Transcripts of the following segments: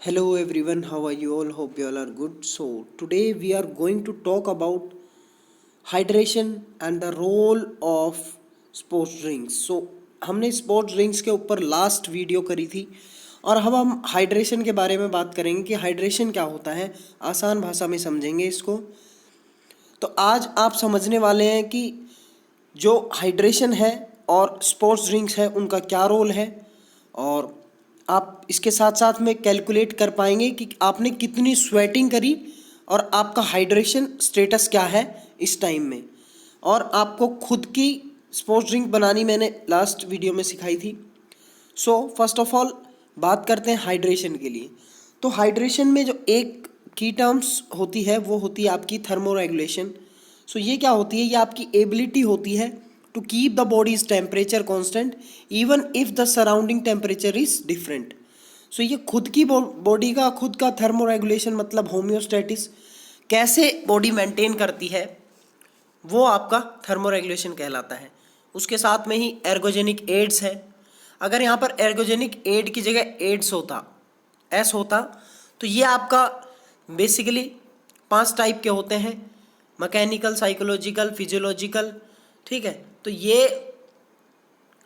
Hello everyone, how are you all? Hope you all are good. So, today we are going to talk about hydration and the role of sports drinks. So, हमने sports drinks के ऊपर last video करी थी और अब हम hydration के बारे में बात करेंगे कि हाइड्रेशन क्या होता है। आसान भाषा में समझेंगे इसको। तो आज आप समझने वाले हैं कि जो हाइड्रेशन है और स्पोर्ट्स ड्रिंक्स है उनका क्या रोल है, और आप इसके साथ साथ में कैलकुलेट कर पाएंगे कि आपने कितनी स्वेटिंग करी और आपका हाइड्रेशन स्टेटस क्या है इस टाइम में। और आपको खुद की स्पोर्ट्स ड्रिंक बनानी मैंने लास्ट वीडियो में सिखाई थी। सो फर्स्ट ऑफ ऑल बात करते हैं हाइड्रेशन के लिए। तो हाइड्रेशन में जो एक की टर्म्स होती है वो होती है आपकी थर्मोरेगुलेशन। सो ये क्या होती है? ये आपकी एबिलिटी होती है to keep the body's temperature constant even if the surrounding temperature is different. So ये खुद की बॉडी का खुद का थर्मोरेगुलेशन मतलब होम्योस्टेटिस कैसे बॉडी मेंटेन करती है वो आपका थर्मोरेगुलेशन कहलाता है। उसके साथ में ही एर्गोजेनिक एड्स है। अगर यहाँ पर एर्गोजेनिक एड की जगह एड्स होता, एस होता, तो ये आपका बेसिकली 5 टाइप के होते हैं: मैकेनिकल, साइकोलॉजिकल, फिजियोलॉजिकल। ठीक है, तो ये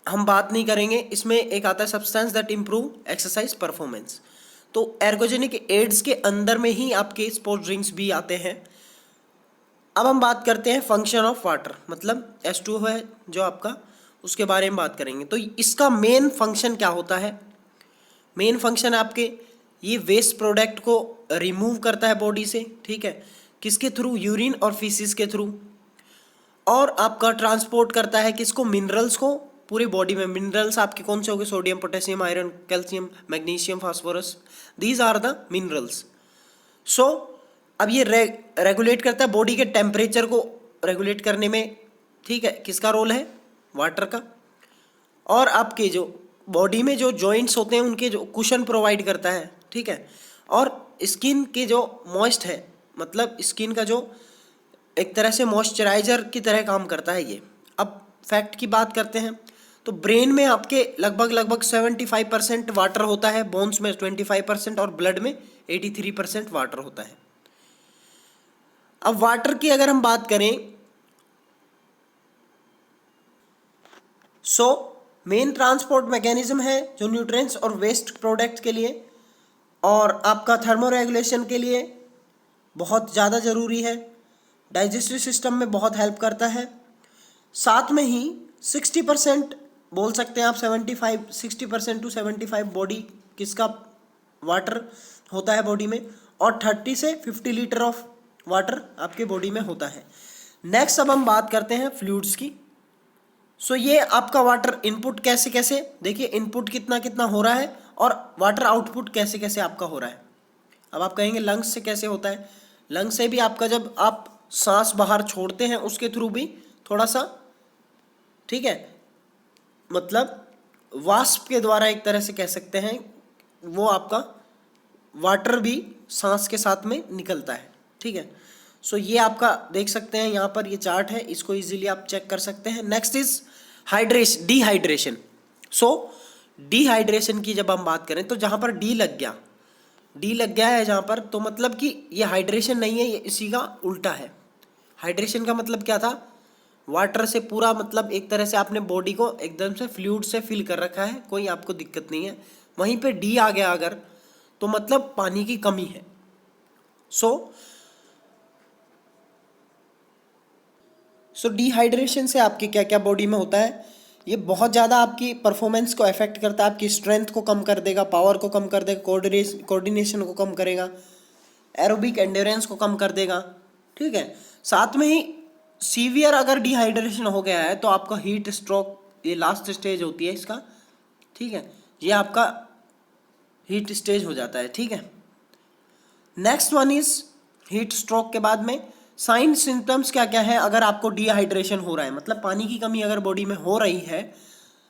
हम बात नहीं करेंगे। इसमें एक आता है substance that improve exercise performance. तो एर्गोजेनिक एड्स के अंदर में ही आपके स्पोर्ट्स ड्रिंक्स भी आते हैं। अब हम बात करते हैं फंक्शन ऑफ वाटर, मतलब H2 है जो आपका, उसके बारे में बात करेंगे। तो इसका मेन फंक्शन क्या होता है? मेन फंक्शन आपके ये वेस्ट प्रोडक्ट को रिमूव करता है बॉडी से। ठीक है, किसके थ्रू? यूरिन और फीसिस के थ्रू। और आपका ट्रांसपोर्ट करता है किसको? मिनरल्स को पूरी बॉडी में। मिनरल्स आपके कौन से हो गए? Sodium, potassium, iron, calcium, magnesium, phosphorus. These are the minerals. So अब ये रेगुलेट करता है बॉडी के टेम्परेचर को रेगुलेट करने में। ठीक है, किसका रोल है? वाटर का। और आपके जो बॉडी में जो जॉइंट्स होते हैं उनके जो कुशन प्रोवाइड करता है। ठीक है, और स्किन के जो मॉइस्ट है, मतलब स्किन का जो एक तरह से मॉइस्चराइजर की तरह काम करता है ये। अब फैक्ट की बात करते हैं तो ब्रेन में आपके लगभग 75% वाटर होता है, बोन्स में 25% और ब्लड में 83% वाटर होता है। अब वाटर की अगर हम बात करें, सो मेन ट्रांसपोर्ट मैकेनिज्म है जो न्यूट्रिएंट्स और वेस्ट प्रोडक्ट के लिए और आपका थर्मोरेगुलेशन के लिए बहुत ज़्यादा ज़रूरी है। डाइजेस्टिव सिस्टम में बहुत हेल्प करता है। साथ में ही 60% बोल सकते हैं आप, 60% टू 75 बॉडी किसका वाटर होता है बॉडी में, और 30 से 50 लीटर ऑफ वाटर आपके बॉडी में होता है। नेक्स्ट अब हम बात करते हैं फ्लूइड्स की। सो ये आपका वाटर इनपुट कैसे कैसे, देखिए इनपुट कितना कितना हो रहा है और वाटर आउटपुट कैसे कैसे आपका हो रहा है। अब आप कहेंगे लंग्स से कैसे होता है? लंग्स से भी आपका जब आप सांस बाहर छोड़ते हैं उसके थ्रू भी थोड़ा सा, ठीक है, मतलब वाष्प के द्वारा एक तरह से कह सकते हैं, वो आपका वाटर भी सांस के साथ में निकलता है। ठीक है, सो ये आपका देख सकते हैं यहाँ पर, ये चार्ट है, इसको इजीली आप चेक कर सकते हैं। Next is hydration, dehydration. So dehydration की जब हम बात करें तो जहाँ पर डी लग गया है जहाँ पर, तो मतलब कि ये हाइड्रेशन नहीं है, ये इसी का उल्टा है। हाइड्रेशन का मतलब क्या था? वाटर से पूरा, मतलब एक तरह से आपने बॉडी को एकदम से फ्लूइड से फिल कर रखा है, कोई आपको दिक्कत नहीं है। वहीं पे डी आ गया अगर, तो मतलब पानी की कमी है। सो डिहाइड्रेशन से आपके क्या क्या बॉडी में होता है? ये बहुत ज़्यादा आपकी परफॉर्मेंस को अफेक्ट करता है, आपकी स्ट्रेंथ को कम कर देगा, पावर को कम कर देगा, कोऑर्डिनेशन को कम करेगा, एरोबिक एंड्योरेंस को कम कर देगा। ठीक है, साथ में ही सीवियर अगर डिहाइड्रेशन हो गया है तो आपका हीट स्ट्रोक, ये लास्ट स्टेज होती है इसका। ठीक है, ये आपका हीट स्टेज हो जाता है। ठीक है, next one is heat stroke के बाद में साइन सिम्टम्स क्या क्या है अगर आपको डिहाइड्रेशन हो रहा है, मतलब पानी की कमी अगर बॉडी में हो रही है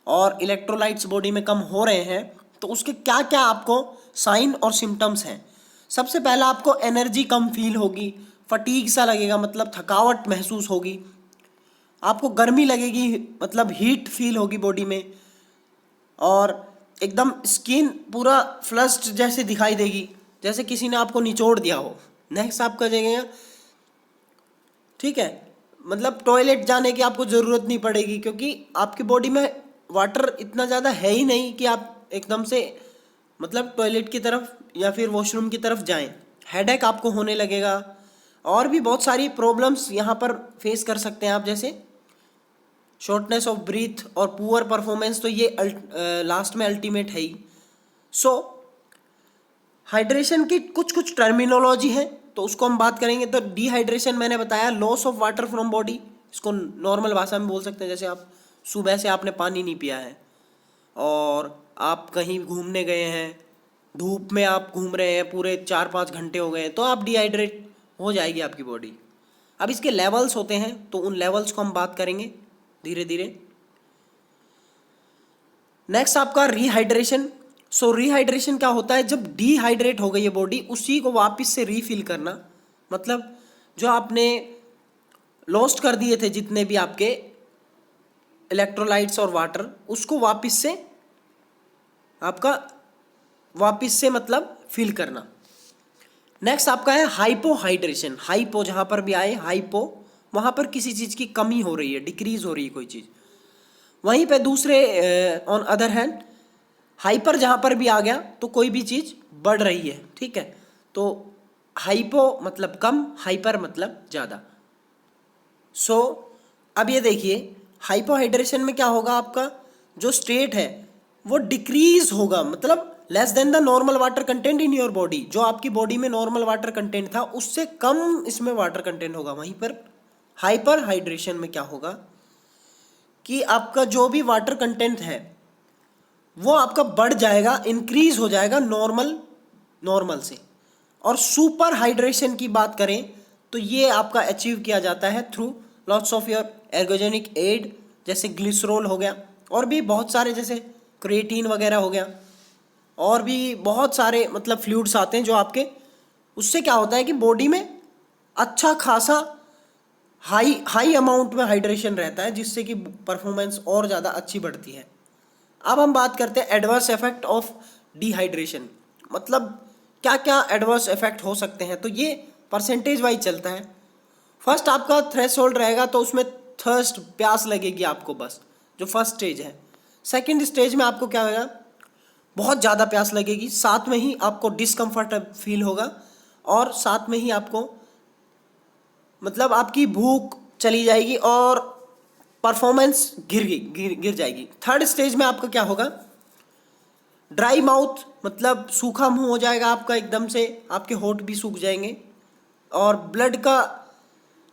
और इलेक्ट्रोलाइट्स बॉडी में कम हो रहे हैं, तो उसके क्या क्या आपको साइन और सिम्टम्स हैं। सबसे पहला आपको एनर्जी कम फील होगी, फटीग सा लगेगा, मतलब थकावट महसूस होगी। आपको गर्मी लगेगी, मतलब हीट फील होगी बॉडी में। और एकदम स्किन पूरा फ्लश्ड जैसे दिखाई देगी, जैसे किसी ने आपको निचोड़ दिया हो। नेक्स्ट आप करेंगे, ठीक है, मतलब टॉयलेट जाने की आपको ज़रूरत नहीं पड़ेगी, क्योंकि आपकी बॉडी में वाटर इतना ज़्यादा है ही नहीं कि आप एकदम से मतलब टॉयलेट की तरफ या फिर वॉशरूम की तरफ जाएं। हेडेक आपको होने लगेगा, और भी बहुत सारी प्रॉब्लम्स यहाँ पर फेस कर सकते हैं आप, जैसे शॉर्टनेस ऑफ ब्रीथ और पुअर परफॉर्मेंस, तो ये लास्ट में अल्टीमेट है ही। सो हाइड्रेशन की कुछ कुछ टर्मिनोलॉजी है, तो उसको हम बात करेंगे। तो डिहाइड्रेशन मैंने बताया, loss of water from body, इसको नॉर्मल भाषा में बोल सकते हैं। जैसे आप सुबह से आपने पानी नहीं पिया है और आप कहीं घूमने गए हैं, धूप में आप घूम रहे हैं, पूरे 4-5 घंटे हो गए हैं, तो आप डिहाइड्रेट हो जाएगी आपकी बॉडी। अब इसके लेवल्स होते हैं, तो उन लेवल्स को हम बात करेंगे धीरे धीरे। नेक्स्ट आपका रिहाइड्रेशन। सो रिहाइड्रेशन क्या होता है, जब डिहाइड्रेट हो गई है बॉडी, उसी को वापस से रीफिल करना। मतलब जो आपने लॉस्ट कर दिए थे जितने भी आपके इलेक्ट्रोलाइट्स और वाटर, उसको वापस से आपका मतलब फिल करना। नेक्स्ट आपका है हाइपोहाइड्रेशन। हाइपो जहाँ पर भी आए, हाइपो वहाँ पर किसी चीज़ की कमी हो रही है, डिक्रीज हो रही है कोई चीज़। वहीं पे दूसरे ऑन अदर हैंड हाइपर जहाँ पर भी आ गया तो कोई भी चीज़ बढ़ रही है, ठीक है। तो हाइपो मतलब कम, हाइपर मतलब ज़्यादा। सो अब ये देखिए, हाइपोहाइड्रेशन में क्या होगा, आपका जो स्टेट है वो डिक्रीज होगा, मतलब less than the normal water content in your body. जो आपकी बॉडी में नॉर्मल वाटर कंटेंट था उससे कम इसमें वाटर कंटेंट होगा। वहीं पर हाइपर हाइड्रेशन में क्या होगा कि आपका जो भी वाटर कंटेंट है वो आपका बढ़ जाएगा, इंक्रीज हो जाएगा नॉर्मल से। और सुपर हाइड्रेशन की बात करें तो ये आपका अचीव किया जाता है through lots of your ergogenic aid, जैसे ग्लिसरॉल हो गया, और भी बहुत सारे जैसे क्रिएटिन वगैरह हो गया, और भी बहुत सारे मतलब फ्लूइड्स आते हैं जो आपके, उससे क्या होता है कि बॉडी में अच्छा खासा हाई अमाउंट में हाइड्रेशन रहता है, जिससे कि परफॉर्मेंस और ज़्यादा अच्छी बढ़ती है। अब हम बात करते हैं एडवर्स इफेक्ट ऑफ डिहाइड्रेशन, मतलब क्या क्या एडवर्स इफेक्ट हो सकते हैं। तो ये परसेंटेज वाइज चलता है। फर्स्ट आपका थ्रेशोल्ड रहेगा, तो उसमें थर्स्ट, प्यास लगेगी आपको, बस जो फर्स्ट स्टेज है। सेकंड स्टेज में आपको क्या होगा, बहुत ज़्यादा प्यास लगेगी, साथ में ही आपको डिस्कम्फर्ट फील होगा, और साथ में ही आपको मतलब आपकी भूख चली जाएगी और परफॉर्मेंस गिर जाएगी। थर्ड स्टेज में आपका क्या होगा, ड्राई माउथ, मतलब सूखा मुंह हो जाएगा आपका एकदम से, आपके होंठ भी सूख जाएंगे, और ब्लड का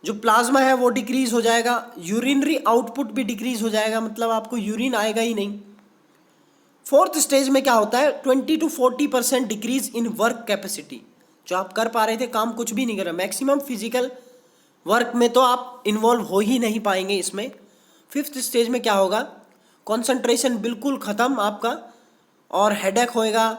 जो प्लाज्मा है वो डिक्रीज हो जाएगा, यूरिनरी आउटपुट भी डिक्रीज हो जाएगा, मतलब आपको यूरिन आएगा ही नहीं। फोर्थ स्टेज में क्या होता है, 20-40% डिक्रीज इन वर्क कैपेसिटी। जो आप कर पा रहे थे काम, कुछ भी नहीं कर रहे, मैक्सिमम फिजिकल वर्क में तो आप इन्वॉल्व हो ही नहीं पाएंगे इसमें। फिफ्थ स्टेज में क्या होगा, कंसंट्रेशन बिल्कुल ख़त्म आपका, और हेडेक होएगा,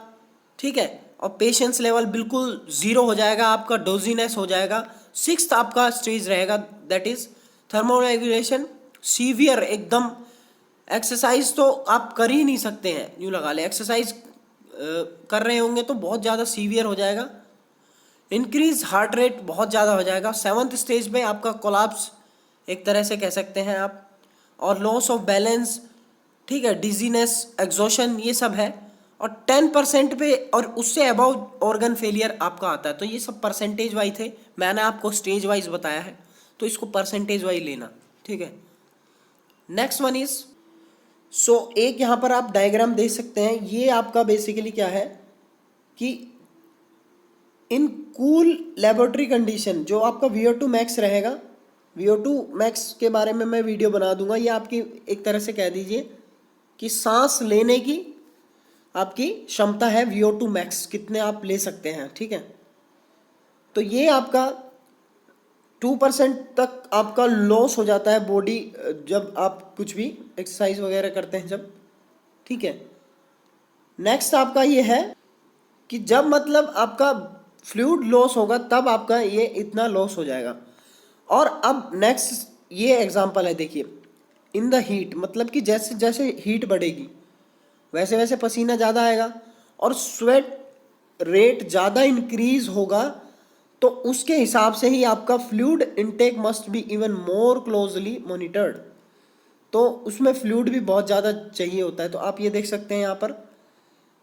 ठीक है, और पेशेंस लेवल बिल्कुल ज़ीरो हो जाएगा आपका, डोजीनेस हो जाएगा। सिक्स्थ आपका स्टेज रहेगा, दैट इज़ थर्मोरेगुलेशन, सीवियर एकदम। एक्सरसाइज तो आप कर ही नहीं सकते हैं, यूँ लगा ले, एक्सरसाइज कर रहे होंगे तो बहुत ज़्यादा सीवियर हो जाएगा। इंक्रीज हार्ट रेट बहुत ज़्यादा हो जाएगा। सेवन्थ स्टेज में आपका कोलैप्स एक तरह से कह सकते हैं आप, और लॉस ऑफ बैलेंस, ठीक है, डिजीनेस, एग्जॉशन, ये सब है। और 10% पे और उससे अबव ऑर्गन फेलियर आपका आता है। तो ये सब परसेंटेज वाइज थे, मैंने आपको स्टेज वाइज बताया है, तो इसको परसेंटेज वाइज लेना, ठीक है। नेक्स्ट वन इज, सो एक यहाँ पर आप डायग्राम देख सकते हैं। ये आपका बेसिकली क्या है कि इन कूल लेबोरेटरी कंडीशन, जो आपका VO2 मैक्स रहेगा, VO2 मैक्स के बारे में मैं वीडियो बना दूंगा। ये आपकी एक तरह से कह दीजिए कि सांस लेने की आपकी क्षमता है, VO2 मैक्स कितने आप ले सकते हैं, ठीक है। तो ये आपका 2% तक आपका लॉस हो जाता है बॉडी, जब आप कुछ भी एक्सरसाइज वगैरह करते हैं जब, ठीक है। नेक्स्ट आपका ये है कि जब मतलब आपका फ्लूइड लॉस होगा तब आपका ये इतना लॉस हो जाएगा। और अब नेक्स्ट ये एग्जांपल है, देखिए, इन द हीट, मतलब कि जैसे जैसे हीट बढ़ेगी वैसे वैसे पसीना ज़्यादा आएगा और स्वेट रेट ज़्यादा इंक्रीज होगा, तो उसके हिसाब से ही आपका fluid intake must be even more closely monitored. तो उसमें फ्लूइड भी बहुत ज़्यादा चाहिए होता है। तो आप ये देख सकते हैं यहाँ पर,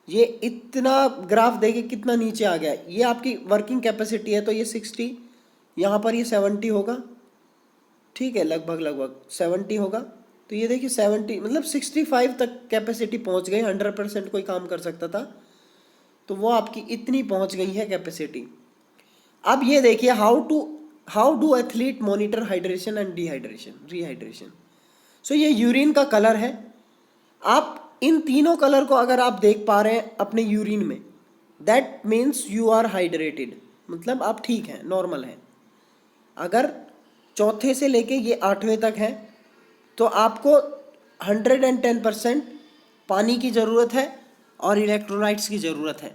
ये इतना ग्राफ देखिए कितना नीचे आ गया। ये आपकी वर्किंग कैपेसिटी है, तो ये 60, यहाँ पर ये 70 होगा, ठीक है, लगभग लगभग 70 होगा। तो ये देखिए 70 मतलब 65 तक कैपेसिटी पहुँच गई। 100% कोई काम कर सकता था, तो वो आपकी इतनी पहुँच गई है कैपेसिटी। अब ये देखिए how do athlete monitor hydration and rehydration. So ये यूरिन का कलर है। आप इन तीनों कलर को अगर आप देख पा रहे हैं अपने यूरिन में, that means you are hydrated, मतलब आप ठीक हैं, नॉर्मल हैं। अगर चौथे से लेके ये 8वें तक है तो आपको 110% पानी की ज़रूरत है और इलेक्ट्रोलाइट्स की ज़रूरत है।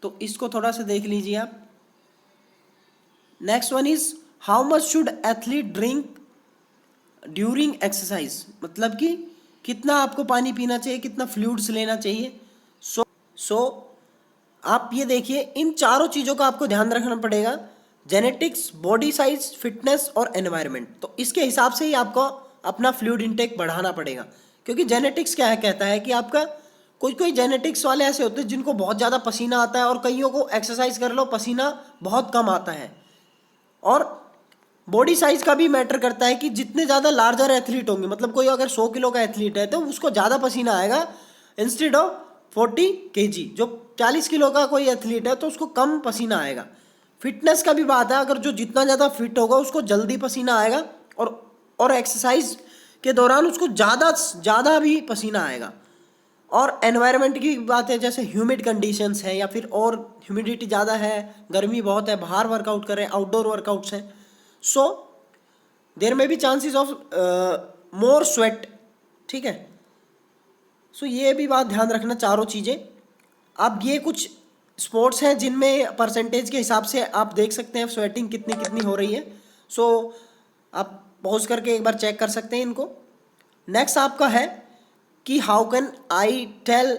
तो इसको थोड़ा सा देख लीजिए आप। Next one is how much should athlete drink during exercise, मतलब कि कितना आपको पानी पीना चाहिए, कितना फ्लूइड्स लेना चाहिए। सो आप ये देखिए, इन चारों चीज़ों का आपको ध्यान रखना पड़ेगा, जेनेटिक्स, बॉडी साइज, फिटनेस और एनवायरनमेंट। तो इसके हिसाब से ही आपको अपना फ्लूइड इंटेक बढ़ाना पड़ेगा, क्योंकि जेनेटिक्स क्या है, कहता है कि आपका कोई कोई जेनेटिक्स वाले ऐसे होते हैं जिनको बहुत ज़्यादा पसीना आता है और कईयों को एक्सरसाइज कर लो पसीना बहुत कम आता है। और बॉडी साइज का भी मैटर करता है कि जितने ज़्यादा लार्जर एथलीट होंगे, मतलब कोई अगर 100 किलो का एथलीट है तो उसको ज़्यादा पसीना आएगा इंस्टेड ऑफ 40 केजी। जो 40 किलो का कोई एथलीट है तो उसको कम पसीना आएगा। फिटनेस का भी बात है, अगर जो जितना ज़्यादा फिट होगा उसको जल्दी पसीना आएगा और एक्सरसाइज के दौरान उसको ज़्यादा भी पसीना आएगा। और एनवायरनमेंट की बात है, जैसे ह्यूमिड कंडीशंस है या फिर और ह्यूमिडिटी ज़्यादा है, गर्मी बहुत है, बाहर वर्कआउट कर रहे हैं, आउटडोर वर्कआउट्स हैं, सो देयर में B chances of more sweat, ठीक है। सो ये भी बात ध्यान रखना, चारों चीज़ें। अब ये कुछ स्पोर्ट्स हैं जिनमें परसेंटेज के हिसाब से आप देख सकते हैं स्वेटिंग कितनी कितनी हो रही है। सो आप पॉज करके एक बार चेक कर सकते हैं इनको। नेक्स्ट आपका है कि हाउ कैन आई टेल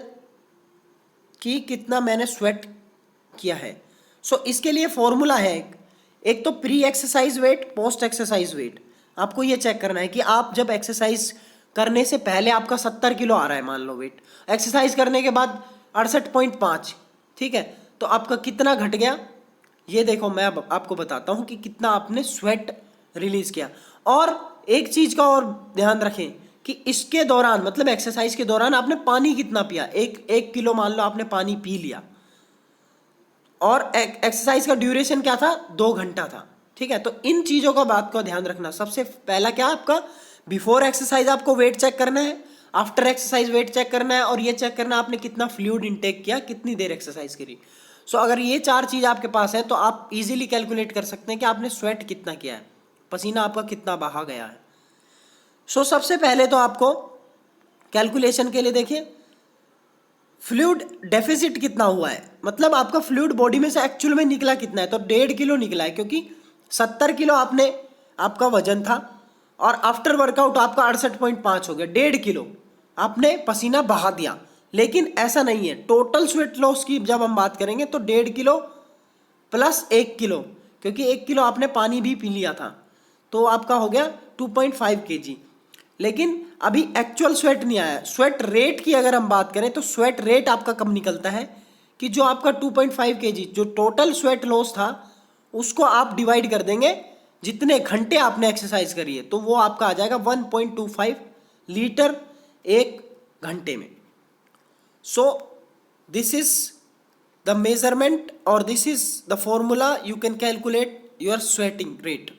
कि कितना मैंने स्वेट किया है। सो इसके लिए फॉर्मूला है एक तो pre exercise weight, post exercise weight. आपको ये चेक करना है कि आप जब एक्सरसाइज करने से पहले आपका 70 किलो आ रहा है मान लो वेट, एक्सरसाइज करने के बाद 68.5, ठीक है, तो आपका कितना घट गया। ये देखो मैं अब आपको बताता हूँ कि कितना आपने स्वेट रिलीज किया। और एक चीज़ का और ध्यान रखें कि इसके दौरान, मतलब एक्सरसाइज के दौरान आपने पानी कितना पिया। एक किलो मान लो आपने पानी पी लिया, और एक्सरसाइज का ड्यूरेशन क्या था, 2 घंटा था, ठीक है। तो इन चीज़ों का बात का ध्यान रखना। सबसे पहला क्या आपका बिफोर एक्सरसाइज आपको वेट चेक करना है, आफ्टर एक्सरसाइज वेट चेक करना है, और ये चेक करना है आपने कितना फ्लूइड इंटेक किया, कितनी देर एक्सरसाइज करी। सो अगर ये 4 चीज़ आपके पास है तो आप इजीली कैलकुलेट कर सकते हैं कि आपने स्वेट कितना किया है, पसीना आपका कितना बहा गया है। सो सबसे पहले तो आपको कैलकुलेशन के लिए देखिए फ्लूइड डेफिसिट कितना हुआ है, मतलब आपका फ्लूइड बॉडी में से एक्चुअल में निकला कितना है। तो 1.5 किलो निकला है, क्योंकि 70 किलो आपने आपका वजन था और आफ्टर वर्कआउट आपका 68.5 हो गया। 1.5 किलो आपने पसीना बहा दिया। लेकिन ऐसा नहीं है, टोटल स्वेट लॉस की जब हम बात करेंगे तो 1.5 किलो प्लस 1 किलो, क्योंकि 1 किलो आपने पानी भी पी लिया था, तो आपका हो गया 2.5 kg। लेकिन अभी एक्चुअल स्वेट नहीं आया। स्वेट रेट की अगर हम बात करें तो स्वेट रेट आपका कब निकलता है कि जो आपका 2.5 kg जो टोटल स्वेट लॉस था उसको आप डिवाइड कर देंगे जितने घंटे आपने एक्सरसाइज करी है, तो वो आपका आ जाएगा 1.25 लीटर 1 घंटे में। So this is the measurement और this is the formula you can calculate your sweating rate,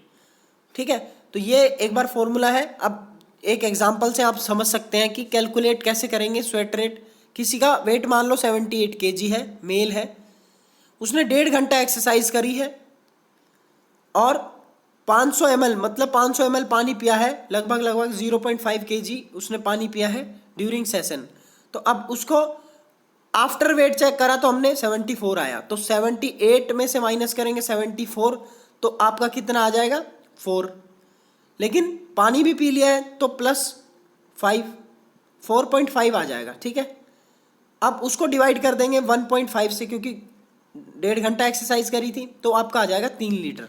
ठीक है। तो ये एक बार फॉर्मूला है। अब एक एग्जांपल से आप समझ सकते हैं कि कैलकुलेट कैसे करेंगे स्वेट रेट। किसी का वेट मान लो 78 kg है, मेल है, उसने 1.5 घंटा एक्सरसाइज करी है और 500 ml मतलब 500 ml पानी पिया है, लगभग 0.5 kg उसने पानी पिया है ड्यूरिंग सेशन। तो अब उसको आफ्टर वेट चेक करा तो हमने 74 आया, तो 78 में से माइनस करेंगे 74, तो आपका कितना आ जाएगा 4। लेकिन पानी भी पी लिया है तो प्लस 5, 4.5 आ जाएगा, ठीक है। अब उसको डिवाइड कर देंगे 1.5 से, क्योंकि 1.5 घंटा एक्सरसाइज करी थी, तो आपका आ जाएगा 3 लीटर।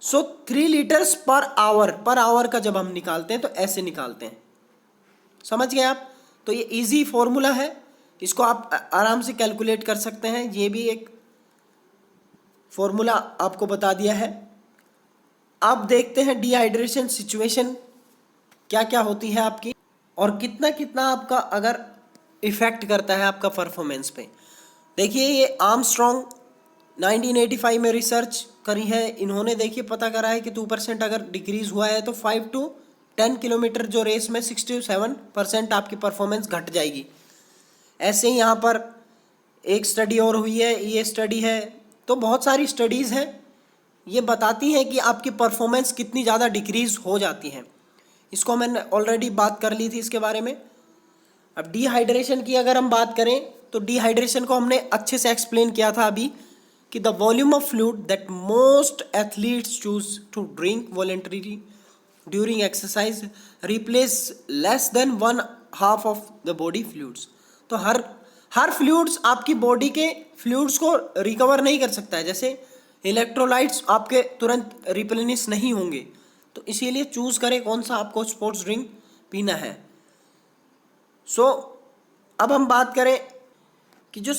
सो 3 लीटर्स पर आवर का जब हम निकालते हैं तो ऐसे निकालते हैं। समझ गए आप? तो ये इजी फॉर्मूला है, इसको आप आराम से कैलकुलेट कर सकते हैं। ये भी एक फॉर्मूला आपको बता दिया है। अब देखते हैं डिहाइड्रेशन सिचुएशन क्या क्या होती है आपकी, और कितना कितना आपका अगर इफेक्ट करता है आपका परफॉर्मेंस पे। देखिए, ये आर्मस्ट्रॉन्ग 1985 में रिसर्च करी है इन्होंने। देखिए, पता करा है कि 2% अगर डिक्रीज हुआ है तो 5 to 10 किलोमीटर जो रेस में 67% आपकी परफॉर्मेंस घट जाएगी। ऐसे ही यहाँ पर एक स्टडी और हुई है, ये स्टडी है। तो बहुत सारी स्टडीज़ हैं, ये बताती हैं कि आपकी परफॉर्मेंस कितनी ज़्यादा डिक्रीज हो जाती है। इसको मैंने ऑलरेडी बात कर ली थी इसके बारे में। अब डिहाइड्रेशन की अगर हम बात करें तो डिहाइड्रेशन को हमने अच्छे से एक्सप्लेन किया था अभी, कि the volume of fluid that most athletes choose to drink voluntarily during exercise replace less than 1/2 of the body fluids. तो हर फ्लूइड्स आपकी बॉडी के फ्लूइड्स को रिकवर नहीं कर सकता है। जैसे इलेक्ट्रोलाइट्स आपके तुरंत रिप्लेनिश नहीं होंगे, तो इसीलिए चूज करें कौन सा आपको स्पोर्ट्स ड्रिंक पीना है। अब हम बात करें कि जो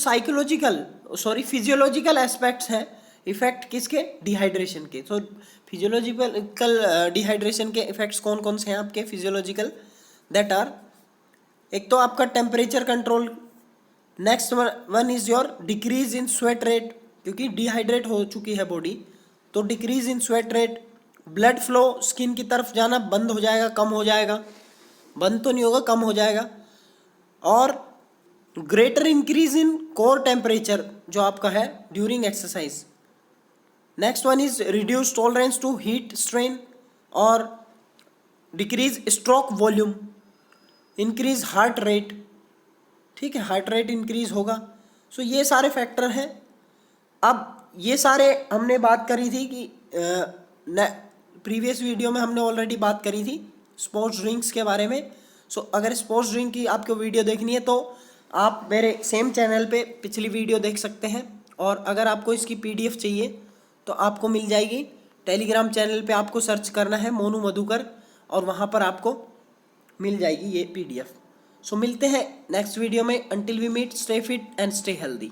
फिजियोलॉजिकल एस्पेक्ट्स हैं इफेक्ट किसके, डिहाइड्रेशन के। फिजियोलॉजिकल डिहाइड्रेशन के इफेक्ट्स कौन कौन से हैं आपके फिजियोलॉजिकल, दैट आर, एक तो आपका temperature control, next one is your decrease in sweat rate, क्योंकि डिहाइड्रेट हो चुकी है बॉडी, तो decrease in sweat rate. Blood flow skin की तरफ जाना बंद हो जाएगा, कम हो जाएगा, बंद तो नहीं होगा, कम हो जाएगा। और greater increase in core temperature जो आपका है during exercise. Next one is reduce tolerance to heat strain और decrease stroke volume, increase heart rate. ठीक है, हार्ट रेट इंक्रीज होगा। ये सारे फैक्टर हैं। अब ये सारे हमने बात करी थी कि प्रीवियस वीडियो में हमने ऑलरेडी बात करी थी स्पोर्ट्स ड्रिंक्स के बारे में। अगर स्पोर्ट्स ड्रिंक की आपको वीडियो देखनी है तो आप मेरे सेम चैनल पे पिछली वीडियो देख सकते हैं। और अगर आपको इसकी PDF चाहिए तो आपको मिल जाएगी। टेलीग्राम चैनल पे आपको सर्च करना है मोनू मधुकर, और वहाँ पर आपको मिल जाएगी ये PDF। मिलते हैं नेक्स्ट वीडियो में। Until we meet, stay fit and stay healthy.